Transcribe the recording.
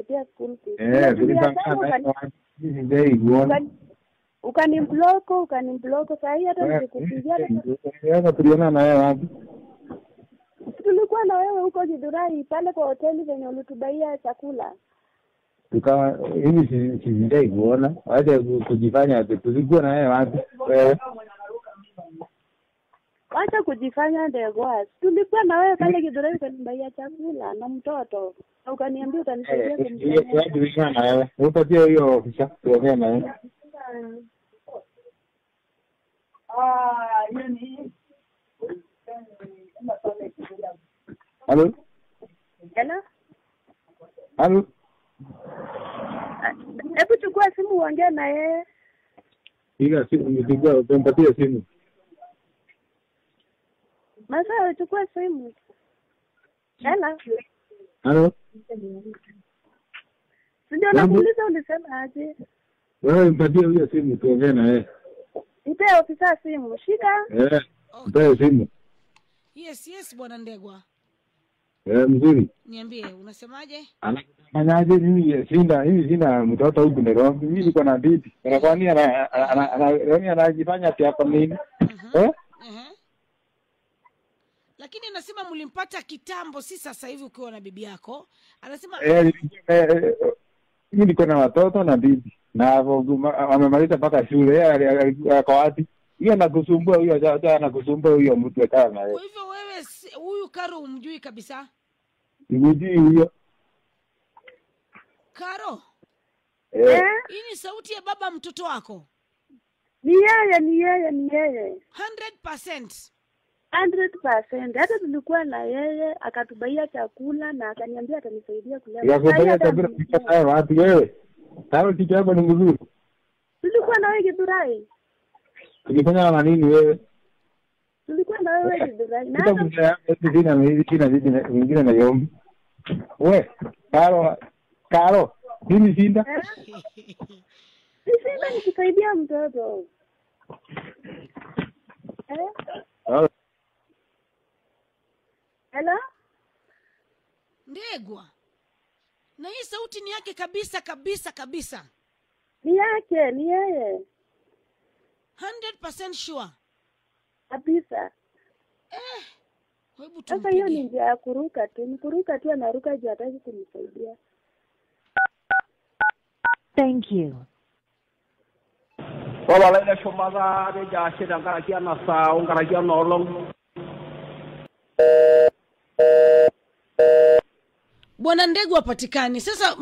pia school fees. Ukanibloko saa hii hata nikikupigia Wewe tuliona na wewe wapi? Tulikuwa na wewe huko Githurai pale kwa hoteli venye ulitubaia chakula. Tukawa hivi sijai kuona. Waje kujifanya tulikuwa na wewe wapi? Wewe. Wacha kujifanya ndegwa. Tulikuwa na wewe pale Githurai ukanibaia chakula na mtoto. Na ukaniambia utanisaidia kumsaidia. Waje tulikuwa na wewe. Upatie hiyo ofisa tuongee na wewe. Hello? Hello? Hello? Hebu chukua simu uongee na yeye. Piga simu, nipigia umpatie simu. Masa chukua simu. Hello? Hello? Ndio nakuuliza ulisema aje? Wewe mpatie hiyo simu tuongee na yeye. Nipe ofisa simu. Shika. Mpe simu. Yes bwana Ndegwa. Mzuri. Niambie unasemaje? Anafanyaje mimi sina mtoto huko Nairobi. Mimi niko na bibi. Kwani anajifanya ati hapa nini? Lakini anasema mlimpata kitambo si sasa hivi ukiwa na bibi yako. Anasema mimi niko na watoto na bibi. Na amemaliza mpaka shule. Yeye kwa wapi? Yeye anakusumbua huyo mtu akaa na yeye. Kwa hivyo wewe huyu Karo umjui kabisa? Nimejui huyo. Karo? Hii ni sauti ya baba mtoto wako? Ni yeye. 100%. 100%. Hata tulikuwa na yeye akatubaia chakula na akaniambia atanisaidia kulea. Yakubaia chakula kwa wapi wewe? Karo kitu yako ni mzuri. Tulikuwa na wewe Githurai. Tulifanya na nini wewe? Tulikuwa na wewe Githurai. Na sina vingine na yombi. Wewe, Karo, nini shinda? Sisi nikusaidia mtoto. Hello? Ndegwa. Na hii sauti ni yake kabisa. Ni yeye. 100% sure. Kabisa. Hebu sasa hiyo ni njia ya kuruka tu. Ni kuruka tu anaruka juu hataki kunisaidia. Thank you. Wala ile shomaga reja shida ngarakia na saa ngarakia na olong. Bwana Ndegwa patikani. Sasa